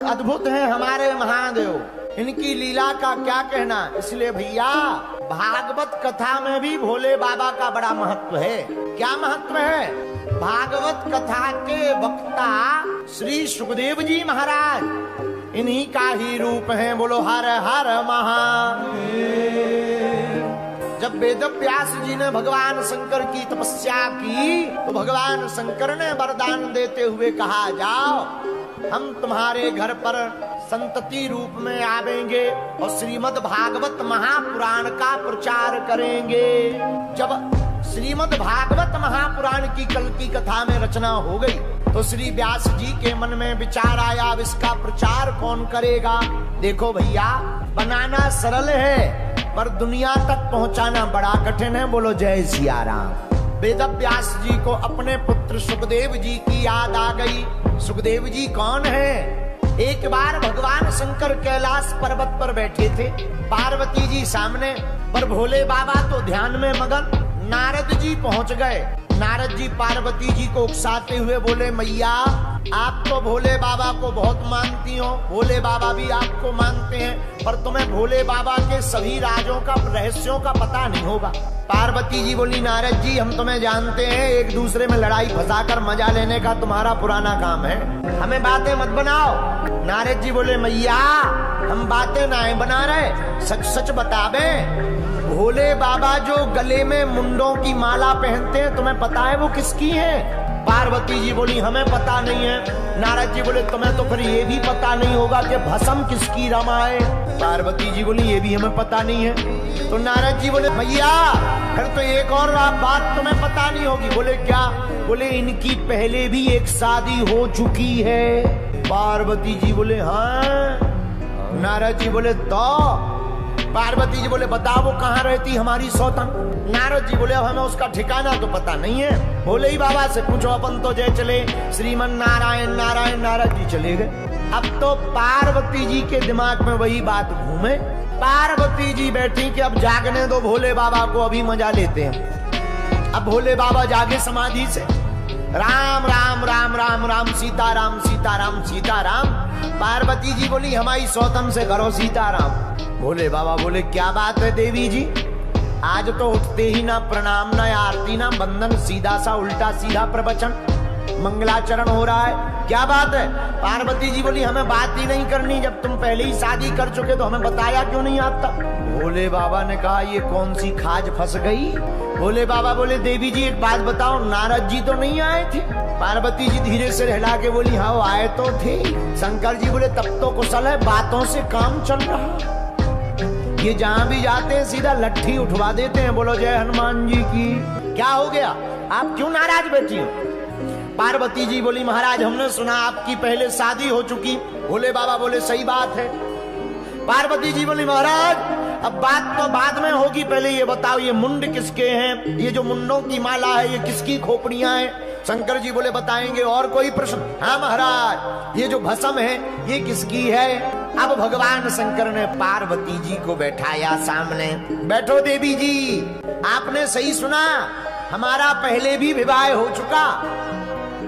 अद्भुत है हमारे महादेव, इनकी लीला का क्या कहना। इसलिए भैया भागवत कथा में भी भोले बाबा का बड़ा महत्व है। क्या महत्व है? भागवत कथा के वक्ता श्री सुखदेव जी महाराज, इन्हीं का ही रूप है। बोलो हर हर महादेव। जब वेद व्यास जी ने भगवान शंकर की तपस्या की तो भगवान शंकर ने वरदान देते हुए कहा, जाओ हम तुम्हारे घर पर संतति रूप में आवेंगे और श्रीमद् भागवत महापुराण का प्रचार करेंगे। जब श्रीमद् भागवत महापुराण की कल की कथा में रचना हो गई तो श्री व्यास जी के मन में विचार आया, अब इसका प्रचार कौन करेगा। देखो भैया, बनाना सरल है पर दुनिया तक पहुंचाना बड़ा कठिन है। बोलो जय सिया राम। वेद व्यास जी को अपने पुत्र सुखदेव जी की याद आ गई। सुखदेव जी कौन है? एक बार भगवान शंकर कैलाश पर्वत पर बैठे थे, पार्वती जी सामने, पर भोले बाबा तो ध्यान में मगन। नारद जी पहुंच गए। नारद जी पार्वती जी को उकसाते हुए बोले, मैया आप तो भोले बाबा को बहुत मानती हो, भोले बाबा भी आपको मानते हैं, पर तुम्हें भोले बाबा के सभी राजों का, रहस्यों का पता नहीं होगा। पार्वती जी बोली, नारद जी हम तुम्हें जानते हैं, एक दूसरे में लड़ाई फंसाकर मजा लेने का तुम्हारा पुराना काम है, हमें बातें मत बनाओ। नारद जी बोले, मैया हम बातें ना बना रहे, सच सच बतावे, भोले बाबा जो गले में मुंडों की माला पहनते हैं तुम्हें पता है वो किसकी है? पार्वती जी बोली, हमें पता नहीं है। नारद जी बोले, तुम्हें तो फिर ये भी पता नहीं होगा कि भस्म किसकी रमाए। पार्वती जी बोली, ये भी हमें पता नहीं है। तो नारद जी बोले, भैया फिर तो एक और बात तुम्हें पता नहीं होगी। बोले क्या? बोले इनकी पहले भी एक शादी हो चुकी है। पार्वती जी बोले, हाँ। नारद जी बोले, तो पार्वती जी बोले, बताओ वो कहाँ रहती हमारी सौतन? नारद जी बोले, अब हमें उसका ठिकाना तो पता नहीं है, भोले ही बाबा से पूछो, अपन तो जय चले श्रीमन नारायण नारायण। नारद जी चले गए। अब तो पार्वती जी के दिमाग में वही बात घूमे। पार्वती जी बैठी कि अब जागने दो भोले बाबा को, अभी मजा लेते हैं। अब भोले बाबा जागे समाधि से, राम राम राम राम राम सीताराम सीताराम सीताराम। पार्वती जी बोली, हमारी सौतन से करो सीताराम। भोले बाबा बोले, क्या बात है देवी जी, आज तो उठते ही ना प्रणाम ना आरती ना बंदन, सीधा सा उल्टा सीधा प्रवचन, मंगलाचरण हो रहा है, क्या बात है? पार्वती जी बोली, हमें बात ही नहीं करनी, जब तुम पहले ही शादी कर चुके तो हमें बताया क्यों नहीं आता? भोले बाबा ने कहा, ये कौन सी खाज फंस गई? भोले बाबा बोले, देवी जी एक बात बताओ, नारद जी तो नहीं आए थे? पार्वती जी धीरे से हिला के बोली, हाँ आए तो थे। शंकर जी बोले, तब तो कुशल है, बातों से काम चल रहा। ये जहाँ भी जाते हैं सीधा लट्ठी उठवा देते हैं। बोलो जय हनुमान जी की। क्या हो गया? आप क्यों नाराज बैठी हो? पार्वती जी बोली, महाराज हमने सुना आपकी पहले शादी हो चुकी। भोले बाबा बोले, सही बात है। पार्वती जी बोली, महाराज अब बात तो बाद में होगी, पहले ये बताओ ये मुंड किसके हैं? ये जो मुंडों की माला है ये किसकी खोपड़ियां हैं? शंकर जी बोले, बताएंगे। और कोई प्रश्न? हाँ महाराज, ये जो भस्म है ये किसकी है? अब भगवान शंकर ने पार्वती जी को बैठाया सामने। बैठो देवी जी, आपने सही सुना, हमारा पहले भी विवाह हो चुका।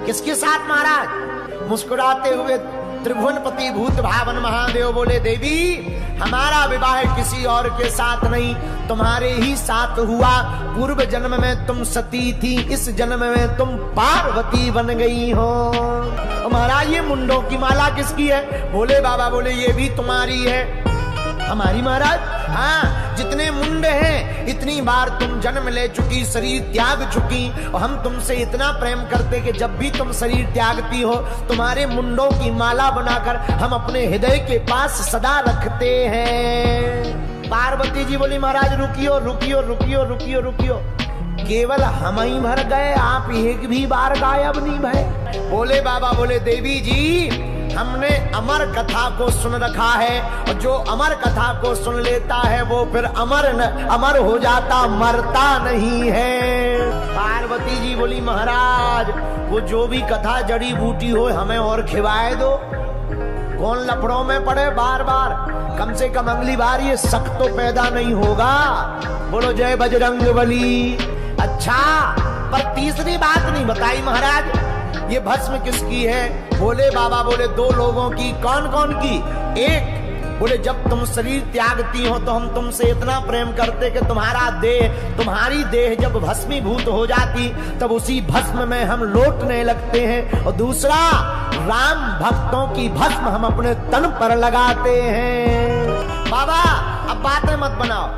किसके साथ महाराज? मुस्कुराते हुए त्रिभुवनपति भूत भावन महादेव बोले, देवी हमारा विवाह किसी और के साथ नहीं, तुम्हारे ही साथ हुआ। पूर्व जन्म में तुम सती थी, इस जन्म में तुम पार्वती बन गई हो। महाराज ये मुंडों की माला किसकी है? भोले बाबा बोले, ये भी तुम्हारी है। हमारी महाराज? हाँ, जितने मुंड हैं इतनी बार तुम जन्म ले चुकी, शरीर त्याग चुकी, और हम तुमसे इतना प्रेम करते कि जब भी तुम शरीर त्यागती हो तुम्हारे मुंडों की माला बनाकर हम अपने हृदय के पास सदा रखते हैं। पार्वती जी बोली, महाराज रुकियो रुकियो रुकियो रुकियो रुकियो, केवल हम ही भर गए, आप एक भी बार गायब नहीं भय। भोले बाबा बोले, देवी जी हमने अमर कथा को सुन रखा है, और जो अमर कथा को सुन लेता है वो फिर अमर हो जाता, मरता नहीं है। पार्वती जी बोली, महाराज वो जो भी कथा जड़ी बूटी हो हमें और खिवाए दो, कौन लफड़ों में पड़े बार बार, कम से कम अगली बार ये शक तो पैदा नहीं होगा। बोलो जय बजरंगबली। अच्छा, पर तीसरी बात नहीं बताई महाराज, ये भस्म किसकी है? भोले बाबा बोले 2 लोगों की। कौन कौन की? एक बोले जब तुम शरीर त्यागती हो तो हम तुमसे इतना प्रेम करते कि तुम्हारी देह जब भस्मीभूत हो जाती तब उसी भस्म में हम लौटने लगते हैं। और दूसरा, राम भक्तों की भस्म हम अपने तन पर लगाते हैं। बाबा अब बातें मत बनाओ,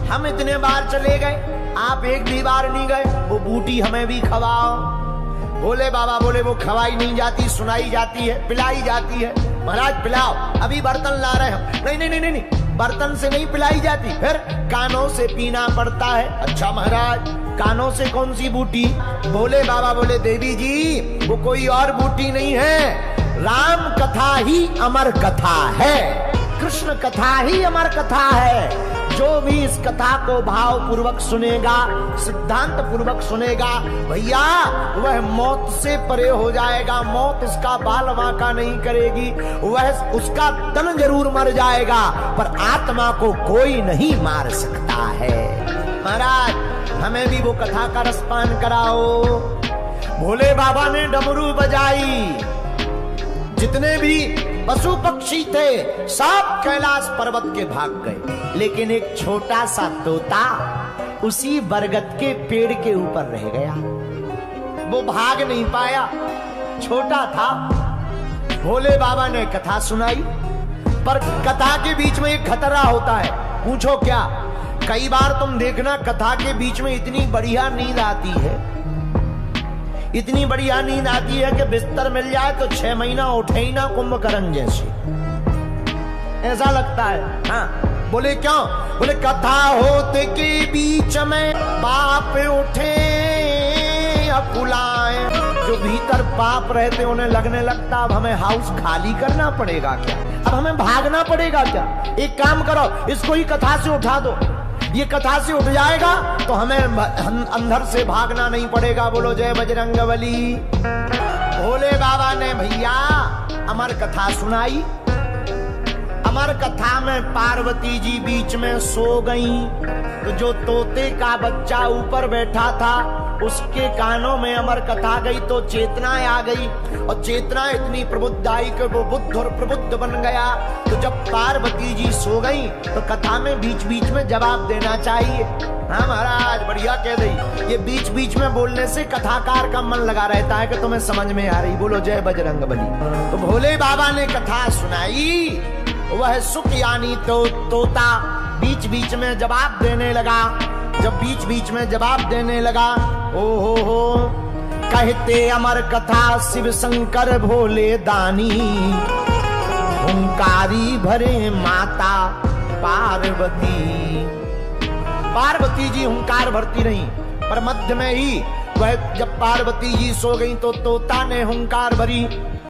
हम इतने बार चले गए, आप एक भी बार नहीं गए, वो बूटी हमें भी खवाओ। भोले बाबा बोले वो खवाई नहीं जाती, सुनाई जाती है, पिलाई जाती है। महाराज पिलाओ, अभी बर्तन ला रहे हम। नहीं नहीं नहीं नहीं, बर्तन से नहीं पिलाई जाती, फिर कानों से पीना पड़ता है। अच्छा महाराज, कानों से कौन सी बूटी? भोले बाबा बोले देवी जी वो कोई और बूटी नहीं है, राम कथा ही अमर कथा है, कृष्ण कथा ही अमर कथा है। जो भी इस कथा को भाव पूर्वक सुनेगा, सिद्धांत पूर्वक सुनेगा, भैया वह मौत से परे हो जाएगा। मौत उसका बाल वांका नहीं करेगी, वह उसका तन जरूर मर जाएगा पर आत्मा को कोई नहीं मार सकता है। महाराज हमें भी वो कथा का रसपान कराओ। भोले बाबा ने डमरू बजाई, जितने भी पशु पक्षी थे सब कैलाश पर्वत के भाग गए, लेकिन एक छोटा सा तोता उसी बरगद के पेड़ के ऊपर रह गया। वो भाग नहीं पाया, छोटा था। भोले बाबा ने कथा सुनाई, पर कथा के बीच में एक खतरा होता है। पूछो क्या? कई बार तुम देखना कथा के बीच में इतनी बढ़िया नींद आती है, इतनी बढ़िया नींद आती है कि बिस्तर मिल जाए तो 6 महीना उठे ही ना, कुंभकर्ण जैसे ऐसा लगता है। हाँ बोले क्यों? बोले कथा होते के बीच में पाप उठे अकुलाए। जो भीतर पाप रहते उन्हें लगने लगता अब हमें हाउस खाली करना पड़ेगा क्या, अब हमें भागना पड़ेगा क्या। एक काम करो, इसको ही कथा से उठा दो, ये कथा से उठ जाएगा तो हमें अंदर से भागना नहीं पड़ेगा। बोलो जय बजरंगबली। भोले बाबा ने भैया अमर कथा सुनाई। अमर कथा में पार्वती जी बीच में सो गईं, तो जो तोते का बच्चा ऊपर बैठा था उसके कानों में अमर कथा गई तो चेतना आ गई, और चेतना इतनी प्रबुद्ध आई कि वो बुद्ध और प्रबुद्ध बन गया। तो जब पार्वती जी सो गई तो कथा में बीच बीच में जवाब देना चाहिए। हाँ महाराज बढ़िया कह दी, ये बीच बीच में बोलने से कथाकार का मन लगा रहता है कि तुम्हें समझ में आ रही। बोलो जय बजरंगबली। तो भोले बाबा ने कथा सुनाई, वह सुख यानी तो तोता बीच बीच में जवाब देने लगा। जब बीच बीच में जवाब देने लगा, ओ हो कहते अमर कथा शिव शंकर भोले दानी, हुंकारी भरे माता पार्वती। पार्वती जी हुंकार भरती नहीं, पर मध्य में ही वह जब पार्वती जी सो गई तो तोता ने हुंकार भरी।